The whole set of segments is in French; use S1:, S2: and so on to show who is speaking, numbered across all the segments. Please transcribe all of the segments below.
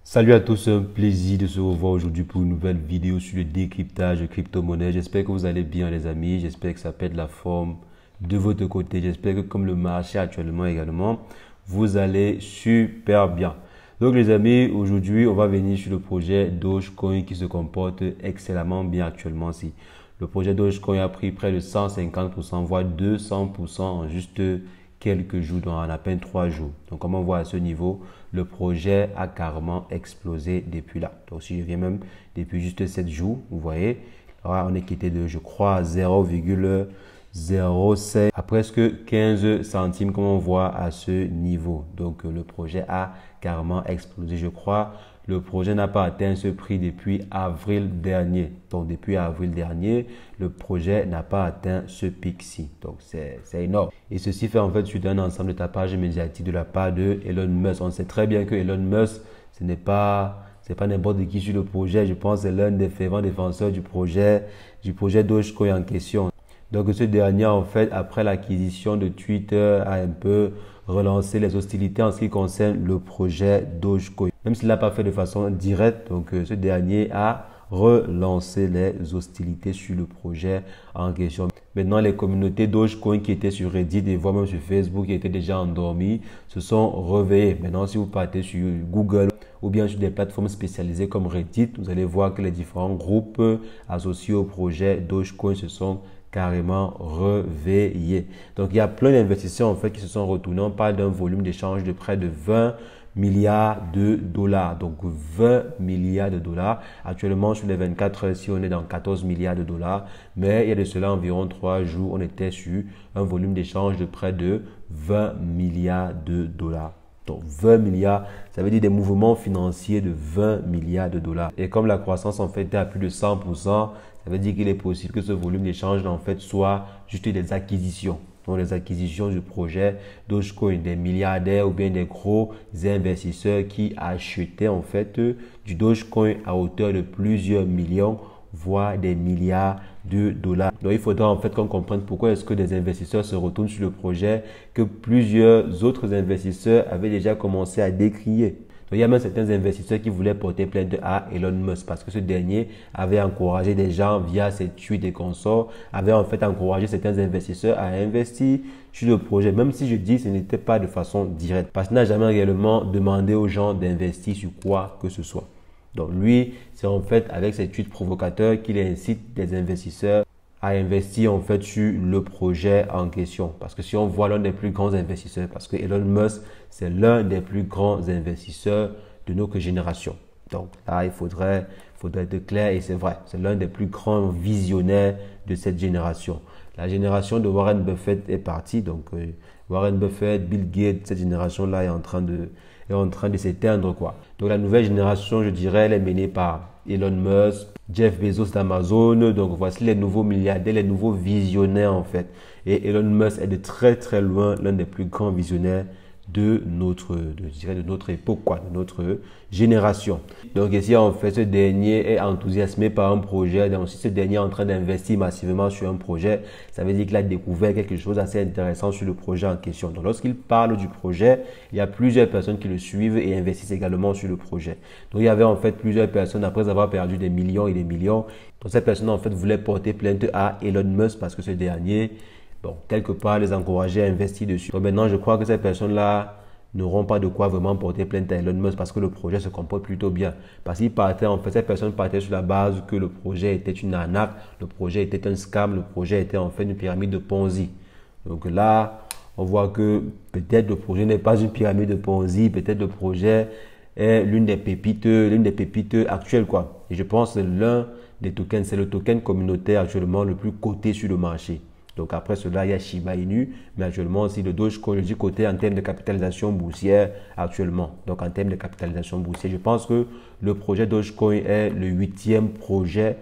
S1: Salut à tous, un plaisir de se revoir aujourd'hui pour une nouvelle vidéo sur le décryptage de crypto-monnaie. J'espère que vous allez bien les amis, j'espère que ça pète la forme de votre côté. J'espère que comme le marché actuellement également, vous allez super bien. Donc les amis, aujourd'hui on va venir sur le projet Dogecoin qui se comporte excellemment bien actuellement. Si le projet Dogecoin a pris près de 150%, voire 200% en juste quelques jours, dans à peine 3 jours. Donc comme on voit à ce niveau, le projet a carrément explosé depuis là. Donc si je viens même depuis juste 7 jours, vous voyez, là, on est quitté de, je crois, 0,05 à presque 15 centimes comme on voit à ce niveau. Donc le projet a carrément explosé. Je crois le projet n'a pas atteint ce prix depuis avril dernier. Donc, depuis avril dernier, le projet n'a pas atteint ce pic-ci. Donc, c'est énorme. Et ceci fait en fait suite à un ensemble de tapage médiatique de la part de Elon Musk. On sait très bien que Elon Musk, c'est pas n'importe qui sur le projet. Je pense que c'est l'un des fervents défenseurs du projet Dogecoin en question. Donc, ce dernier, en fait, après l'acquisition de Twitter, a un peu relancé les hostilités en ce qui concerne le projet Dogecoin. Même s'il ne l'a pas fait de façon directe, donc ce dernier a relancé les hostilités sur le projet en question. Maintenant, les communautés Dogecoin qui étaient sur Reddit et voire même sur Facebook qui étaient déjà endormies se sont réveillées. Maintenant, si vous partez sur Google ou bien sur des plateformes spécialisées comme Reddit, vous allez voir que les différents groupes associés au projet Dogecoin se sont carrément réveillés. Donc, il y a plein d'investisseurs en fait qui se sont retournés. On parle d'un volume d'échange de près de 20 milliards de dollars. Donc 20 milliards de dollars. Actuellement, sur les 24 heures, si on est dans 14 milliards de dollars. Mais il y a de cela environ 3 jours, on était sur un volume d'échange de près de 20 milliards de dollars. Donc 20 milliards, ça veut dire des mouvements financiers de 20 milliards de dollars. Et comme la croissance en fait est à plus de 100%, ça veut dire qu'il est possible que ce volume d'échange en fait soit juste des acquisitions. Donc les acquisitions du projet Dogecoin, des milliardaires ou bien des gros investisseurs qui achetaient en fait du Dogecoin à hauteur de plusieurs millions, voire des milliards de dollars. Donc il faudra en fait qu'on comprenne pourquoi est-ce que des investisseurs se retournent sur le projet que plusieurs autres investisseurs avaient déjà commencé à décrier. Donc, il y a même certains investisseurs qui voulaient porter plainte à Elon Musk parce que ce dernier avait encouragé des gens via ses tweets et consorts, avait en fait encouragé certains investisseurs à investir sur le projet, même si je dis que ce n'était pas de façon directe parce qu'il n'a jamais réellement demandé aux gens d'investir sur quoi que ce soit. Donc lui, c'est en fait avec ses tweets provocateurs qu'il incite des investisseurs à investir en fait sur le projet en question. Parce que si on voit l'un des plus grands investisseurs, parce que Elon Musk, c'est l'un des plus grands investisseurs de notre génération. Donc là, il faudrait être clair et c'est vrai, c'est l'un des plus grands visionnaires de cette génération. La génération de Warren Buffett est partie, donc Warren Buffett, Bill Gates, cette génération-là est en train de s'éteindre quoi. Donc la nouvelle génération, je dirais, elle est menée par Elon Musk, Jeff Bezos d'Amazon. Donc voici les nouveaux milliardaires, les nouveaux visionnaires en fait. Et Elon Musk est de très très loin l'un des plus grands visionnaires de notre époque, quoi, de notre génération. Donc ici, en fait, ce dernier est enthousiasmé par un projet. Donc si ce dernier est en train d'investir massivement sur un projet, ça veut dire qu'il a découvert quelque chose d'assez intéressant sur le projet en question. Donc lorsqu'il parle du projet, il y a plusieurs personnes qui le suivent et investissent également sur le projet. Donc il y avait en fait plusieurs personnes, après avoir perdu des millions et des millions. Donc ces personnes en fait voulaient porter plainte à Elon Musk parce que ce dernier, bon, quelque part, les encourager à investir dessus. Donc maintenant, je crois que ces personnes-là n'auront pas de quoi vraiment porter plainte à Elon Musk parce que le projet se comporte plutôt bien. Parce qu'ils partaient, en fait, ces personnes partaient sur la base que le projet était une arnaque, le projet était un scam, le projet était en fait une pyramide de Ponzi. Donc là, on voit que peut-être le projet n'est pas une pyramide de Ponzi, peut-être le projet est l'une des pépites actuelles, quoi. Et je pense que l'un des tokens, c'est le token communautaire actuellement le plus coté sur le marché. Donc après cela, il y a Shiba Inu, mais actuellement aussi le Dogecoin, je dis côté en termes de capitalisation boursière actuellement. Donc en termes de capitalisation boursière, je pense que le projet Dogecoin est le 8e projet.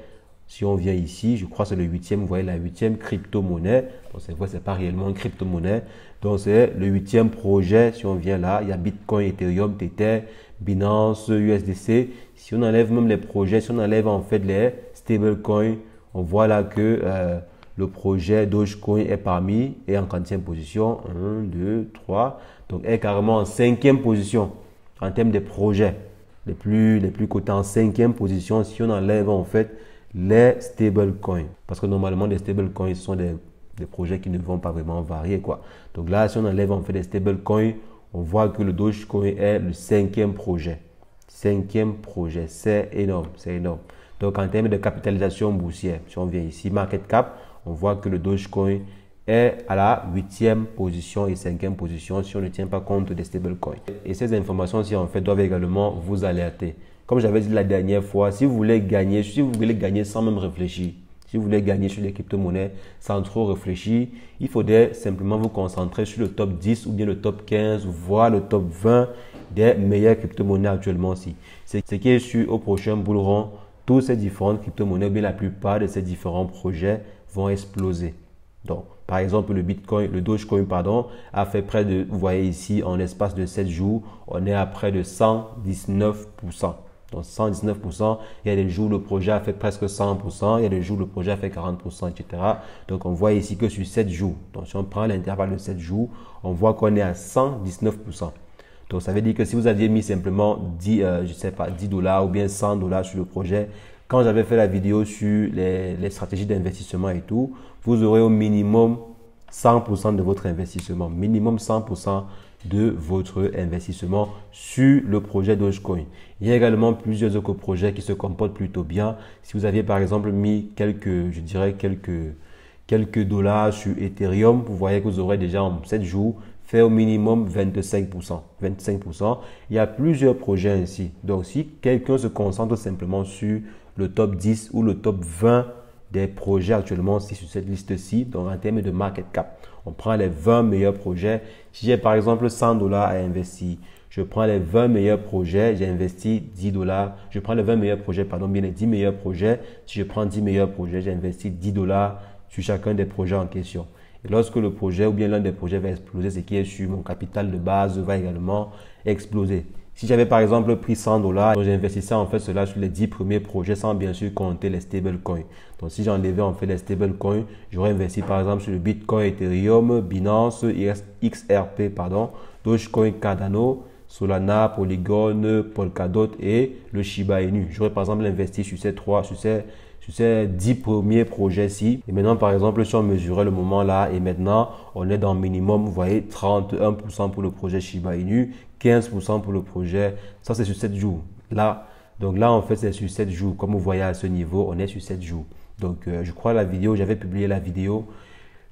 S1: Si on vient ici, je crois que c'est le 8e, vous voyez la 8e crypto-monnaie. Donc c'est vrai, ce n'est pas réellement une crypto-monnaie. Donc c'est le 8e projet. Si on vient là, il y a Bitcoin, Ethereum, Tether, Binance, USDC. Si on enlève même les projets, si on enlève en fait les stablecoins, on voit là que le projet Dogecoin est en 40e position. 1, 2, 3. Donc est carrément en 5e position en termes de projets. les plus cotés en cinquième position si on enlève en fait les stablecoins. Parce que normalement, les stablecoins sont des projets qui ne vont pas vraiment varier, quoi. Donc là, si on enlève en fait les stablecoins, on voit que le Dogecoin est le cinquième projet. Cinquième projet, c'est énorme, c'est énorme. Donc en termes de capitalisation boursière, si on vient ici, market cap, on voit que le Dogecoin est à la 8e position et 5e position si on ne tient pas compte des stablecoins. Et ces informations-ci, en fait, doivent également vous alerter. Comme j'avais dit la dernière fois, si vous voulez gagner sans même réfléchir, si vous voulez gagner sur les crypto-monnaies sans trop réfléchir, il faudrait simplement vous concentrer sur le top 10 ou bien le top 15, voire le top 20 des meilleures crypto-monnaies actuellement aussi. Ce qui est sûr, au prochain bull run, toutes ces différentes crypto-monnaies, ou bien la plupart de ces différents projets vont exploser. Donc, par exemple, le Dogecoin, pardon, a fait près de, vous voyez ici, en l'espace de 7 jours, on est à près de 119%. Donc 119%, il y a des jours où le projet a fait presque 100%, il y a des jours où le projet a fait 40%, etc. Donc on voit ici que sur 7 jours, donc si on prend l'intervalle de 7 jours, on voit qu'on est à 119%. Donc ça veut dire que si vous aviez mis simplement 10 $ ou bien 100 $ sur le projet, quand j'avais fait la vidéo sur les stratégies d'investissement et tout, vous aurez au minimum 100% de votre investissement, minimum 100% de votre investissement sur le projet Dogecoin. Il y a également plusieurs autres projets qui se comportent plutôt bien. Si vous aviez par exemple mis quelques dollars sur Ethereum, vous voyez que vous aurez déjà en 7 jours fait au minimum 25%. 25%. Il y a plusieurs projets ainsi. Donc si quelqu'un se concentre simplement sur le top 10 ou le top 20 des projets actuellement sur cette liste-ci, donc en termes de market cap, on prend les 20 meilleurs projets. Si j'ai par exemple 100 $ à investir, je prends les 20 meilleurs projets, j'ai investi 10 $. Je prends les 20 meilleurs projets, pardon, bien les 10 meilleurs projets. Si je prends 10 meilleurs projets, j'ai investi 10 $ sur chacun des projets en question. Et lorsque le projet ou bien l'un des projets va exploser, ce qui est sûr, mon capital de base va également exploser. Si j'avais par exemple pris 100 $, j'investissais en fait cela sur les 10 premiers projets sans bien sûr compter les stablecoins. Donc si j'enlevais en fait les stablecoins, j'aurais investi par exemple sur le Bitcoin, Ethereum, Binance, XRP, Dogecoin, Cardano, Solana, Polygon, Polkadot et le Shiba Inu. J'aurais par exemple investi sur ces 10 premiers projets-ci. Et maintenant, par exemple, si on mesurait le moment là, et maintenant, on est dans minimum, vous voyez, 31% pour le projet Shiba Inu, 15% pour le projet. Ça, c'est sur 7 jours. Là, donc là, en fait, c'est sur 7 jours. Comme vous voyez à ce niveau, on est sur 7 jours. Donc, je crois j'avais publié la vidéo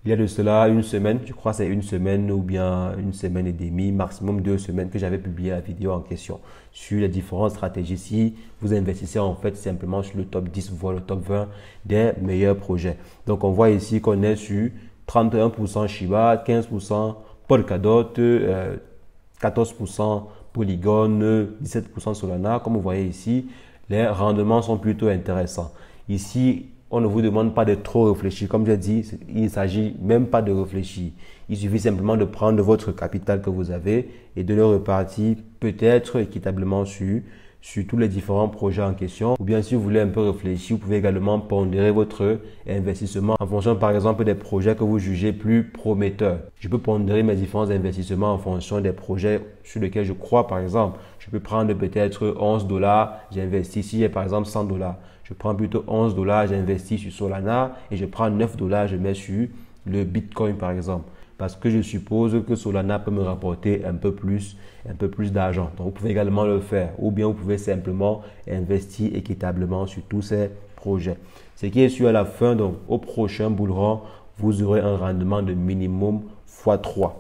S1: il y a de cela une semaine, je crois que c'est une semaine ou bien une semaine et demie, maximum 2 semaines que j'avais publié la vidéo en question sur les différentes stratégies. Si vous investissez en fait simplement sur le top 10 voire le top 20 des meilleurs projets. Donc on voit ici qu'on est sur 31% Shiba, 15% Polkadot, 14% Polygon, 17% Solana. Comme vous voyez ici, les rendements sont plutôt intéressants. Ici, on ne vous demande pas de trop réfléchir. Comme je dis, il ne s'agit même pas de réfléchir. Il suffit simplement de prendre votre capital que vous avez et de le répartir peut-être équitablement sur tous les différents projets en question. Ou bien si vous voulez un peu réfléchir, vous pouvez également pondérer votre investissement en fonction par exemple des projets que vous jugez plus prometteurs. Je peux pondérer mes différents investissements en fonction des projets sur lesquels je crois. Par exemple, je peux prendre peut-être 11 $, j'investis. Si j'ai par exemple 100 $, je prends plutôt 11 $, j'investis sur Solana et je prends 9 $, je mets sur le Bitcoin par exemple. Parce que je suppose que Solana peut me rapporter un peu plus d'argent. Donc, vous pouvez également le faire. Ou bien vous pouvez simplement investir équitablement sur tous ces projets. Ce qui est sûr à la fin, donc au prochain bull run, vous aurez un rendement de minimum x3.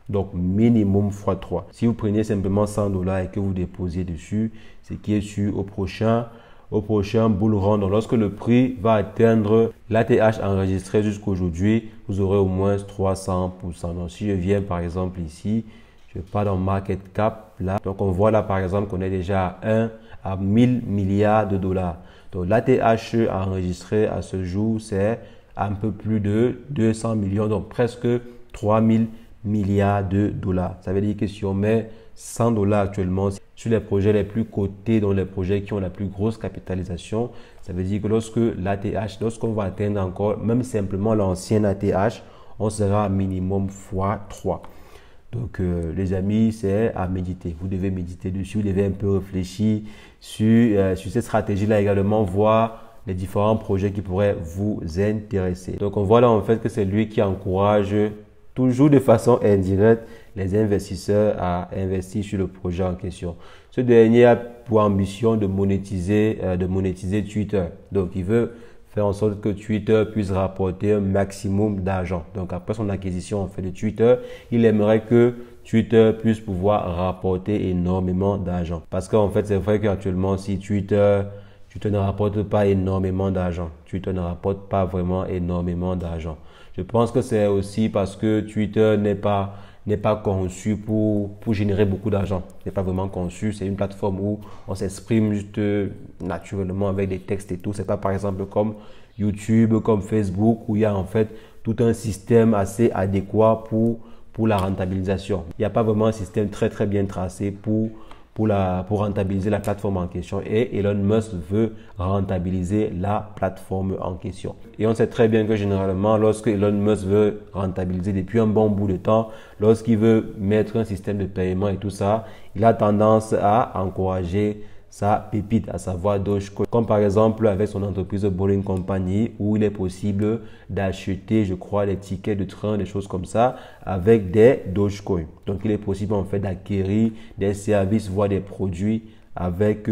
S1: Donc, minimum x3. Si vous prenez simplement 100 $ et que vous déposez dessus, ce qui est sûr au prochain bull run. Donc, lorsque le prix va atteindre l'ATH enregistré jusqu'aujourd'hui, vous aurez au moins 300%. Donc, si je viens par exemple ici, je pars dans Market Cap là. Donc, on voit là par exemple qu'on est déjà à 1000 milliards de dollars. Donc, l'ATH enregistré à ce jour, c'est un peu plus de 200 millions, donc presque 3000 milliards de dollars. Ça veut dire que si on met 100 $ actuellement sur les projets les plus cotés, dans les projets qui ont la plus grosse capitalisation, ça veut dire que lorsqu'on va atteindre encore, même simplement l'ancien ATH, on sera à minimum x3. Donc, les amis, c'est à méditer. Vous devez méditer dessus, vous devez un peu réfléchir sur cette stratégie-là également, voir les différents projets qui pourraient vous intéresser. Donc, on voit là en fait que c'est lui qui encourage toujours de façon indirecte les investisseurs à investir sur le projet en question. Ce dernier a pour ambition de monétiser Twitter. Donc, il veut faire en sorte que Twitter puisse rapporter un maximum d'argent. Donc, après son acquisition en fait de Twitter, il aimerait que Twitter puisse pouvoir rapporter énormément d'argent. Parce qu'en fait, c'est vrai qu'actuellement, si Twitter ne rapporte pas énormément d'argent, Twitter ne rapporte pas vraiment énormément d'argent. Je pense que c'est aussi parce que Twitter n'est pas conçu pour générer beaucoup d'argent. N'est pas vraiment conçu. C'est une plateforme où on s'exprime juste naturellement avec des textes et tout. C'est pas par exemple comme YouTube, comme Facebook où il y a en fait tout un système assez adéquat pour la rentabilisation. Il n'y a pas vraiment un système très bien tracé pour rentabiliser la plateforme en question, et Elon Musk veut rentabiliser la plateforme en question. Et on sait très bien que généralement, lorsque Elon Musk veut rentabiliser depuis un bon bout de temps, lorsqu'il veut mettre un système de paiement et tout ça, il a tendance à encourager sa pépite, à savoir Dogecoin. Comme par exemple avec son entreprise Boring Company, où il est possible d'acheter, je crois, des tickets de train, des choses comme ça, avec des Dogecoin. Donc, il est possible en fait d'acquérir des services, voire des produits avec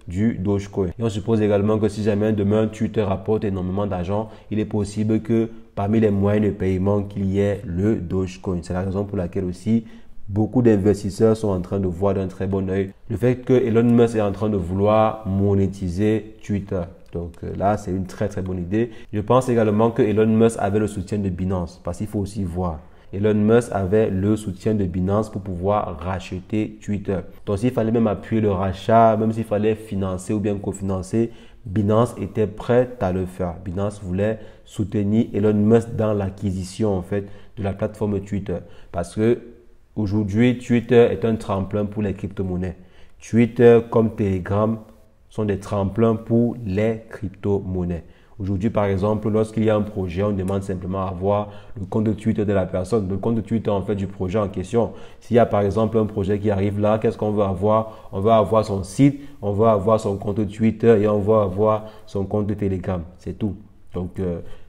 S1: du Dogecoin. Et on suppose également que si jamais demain Twitter rapporte énormément d'argent, il est possible que parmi les moyens de paiement qu'il y ait le Dogecoin. C'est la raison pour laquelle aussi beaucoup d'investisseurs sont en train de voir d'un très bon œil le fait que Elon Musk est en train de vouloir monétiser Twitter. Donc là, c'est une très bonne idée. Je pense également que Elon Musk avait le soutien de Binance, parce qu'il faut aussi voir. Elon Musk avait le soutien de Binance pour pouvoir racheter Twitter. Donc s'il fallait même appuyer le rachat, même s'il fallait financer ou bien cofinancer, Binance était prête à le faire. Binance voulait soutenir Elon Musk dans l'acquisition en fait de la plateforme Twitter, parce que aujourd'hui, Twitter est un tremplin pour les crypto-monnaies. Twitter comme Telegram sont des tremplins pour les crypto-monnaies. Aujourd'hui, par exemple, lorsqu'il y a un projet, on demande simplement à voir le compte de Twitter de la personne, le compte de Twitter en fait du projet en question. S'il y a par exemple un projet qui arrive là, qu'est-ce qu'on veut avoir? On veut avoir son site, on veut avoir son compte Twitter et on veut avoir son compte de Telegram. C'est tout. Donc,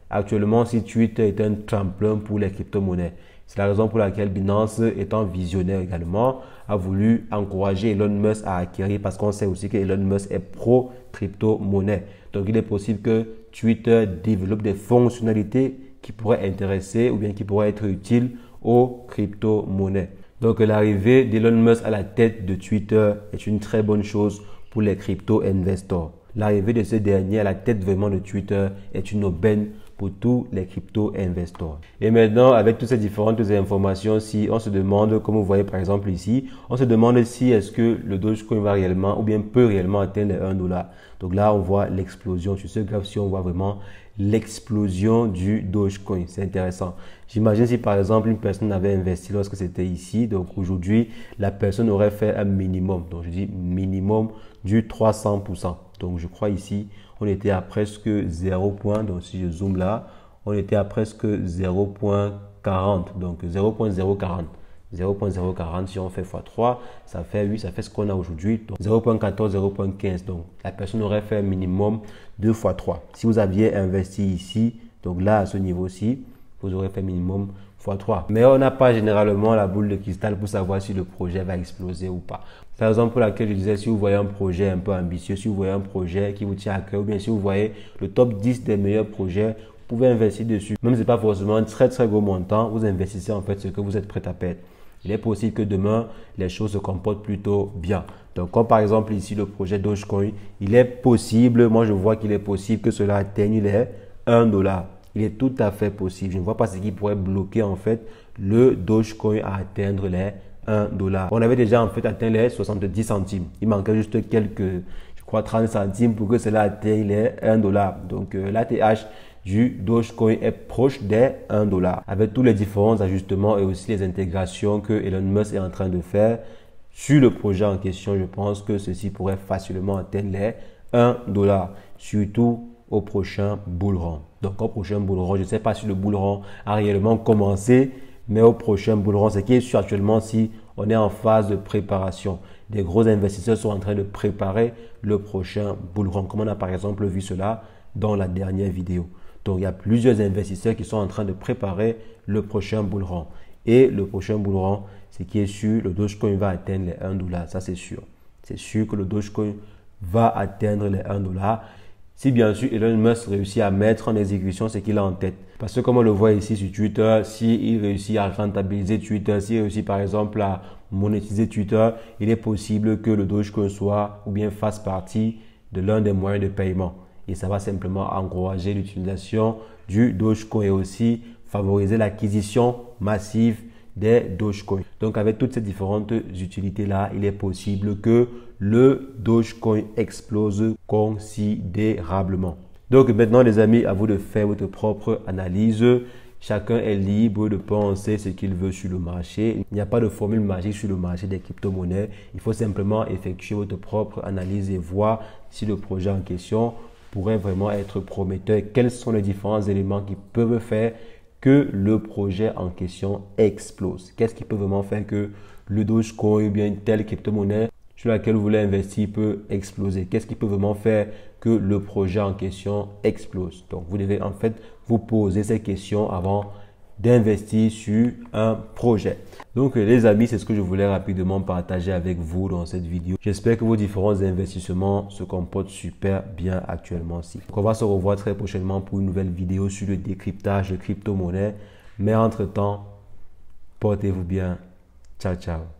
S1: actuellement, si Twitter est un tremplin pour les crypto-monnaies, c'est la raison pour laquelle Binance, étant visionnaire également, a voulu encourager Elon Musk à acquérir, parce qu'on sait aussi que Elon Musk est pro-crypto-monnaie. Donc, il est possible que Twitter développe des fonctionnalités qui pourraient intéresser ou bien qui pourraient être utiles aux crypto-monnaies. Donc, l'arrivée d'Elon Musk à la tête de Twitter est une très bonne chose pour les crypto-investors. L'arrivée de ce dernier à la tête vraiment de Twitter est une aubaine pour tous les crypto-investors. Et maintenant, avec toutes ces différentes informations, si on se demande, comme vous voyez par exemple ici, on se demande si est-ce que le Dogecoin va réellement ou bien peut réellement atteindre les 1 $. Donc là, on voit l'explosion. Sur ce graphe, si on voit vraiment l'explosion du Dogecoin. C'est intéressant. J'imagine si par exemple une personne avait investi lorsque c'était ici, donc aujourd'hui, la personne aurait fait un minimum. Donc je dis minimum du 300%. Donc je crois ici, on était à presque 0. Donc si je zoome là, on était à presque 0.40. Donc 0.040. 0.040, si on fait x3, ça fait 8, ça fait ce qu'on a aujourd'hui. Donc 0.14, 0.15. Donc la personne aurait fait un minimum de x3. Si vous aviez investi ici, donc là à ce niveau-ci, vous aurez fait minimum x3. Mais on n'a pas généralement la boule de cristal pour savoir si le projet va exploser ou pas. C'est la raison pour laquelle je disais, si vous voyez un projet un peu ambitieux, si vous voyez un projet qui vous tient à cœur, ou bien si vous voyez le top 10 des meilleurs projets, vous pouvez investir dessus. Même si ce n'est pas forcément un très gros montant, vous investissez en fait ce que vous êtes prêt à perdre. Il est possible que demain, les choses se comportent plutôt bien. Donc, comme par exemple ici, le projet Dogecoin, il est possible, moi je vois qu'il est possible que cela atteigne les 1 $. Il est tout à fait possible. Je ne vois pas ce qui pourrait bloquer en fait le Dogecoin à atteindre les 1 $. On avait déjà en fait atteint les 70 centimes. Il manquait juste quelques, je crois 30 centimes pour que cela atteigne les 1 $. Donc, l'ATH du Dogecoin est proche des 1 $. Avec tous les différents ajustements et aussi les intégrations que Elon Musk est en train de faire sur le projet en question, je pense que ceci pourrait facilement atteindre les 1 $, surtout au prochain bull run. Donc au prochain bull run, je ne sais pas si le bull run a réellement commencé, mais au prochain bull run. Ce qui est sûr actuellement, si on est en phase de préparation. Des gros investisseurs sont en train de préparer le prochain bull run, comme on a par exemple vu cela dans la dernière vidéo. Donc, il y a plusieurs investisseurs qui sont en train de préparer le prochain bull run. Et le prochain bull run, ce qui est sûr, le Dogecoin va atteindre les 1 $. Ça, c'est sûr. C'est sûr que le Dogecoin va atteindre les 1 $. Si bien sûr Elon Musk réussit à mettre en exécution ce qu'il a en tête. Parce que comme on le voit ici sur Twitter, s'il réussit à rentabiliser Twitter, s'il réussit par exemple à monétiser Twitter, il est possible que le Dogecoin soit ou bien fasse partie de l'un des moyens de paiement. Et ça va simplement encourager l'utilisation du Dogecoin et aussi favoriser l'acquisition massive des Dogecoin. Donc avec toutes ces différentes utilités-là, il est possible que le Dogecoin explose considérablement. Donc maintenant les amis, à vous de faire votre propre analyse. Chacun est libre de penser ce qu'il veut sur le marché. Il n'y a pas de formule magique sur le marché des crypto-monnaies. Il faut simplement effectuer votre propre analyse et voir si le projet en question pourrait vraiment être prometteur. Quels sont les différents éléments qui peuvent faire que le projet en question explose? Qu'est-ce qui peut vraiment faire que le Dogecoin ou bien une telle crypto-monnaie sur laquelle vous voulez investir peut exploser? Qu'est-ce qui peut vraiment faire que le projet en question explose? Donc, vous devez en fait vous poser ces questions avant d'investir sur un projet. Donc les amis, c'est ce que je voulais rapidement partager avec vous dans cette vidéo. J'espère que vos différents investissements se comportent super bien actuellement. Donc, on va se revoir très prochainement pour une nouvelle vidéo sur le décryptage de crypto-monnaies. Mais entre-temps, portez-vous bien. Ciao, ciao.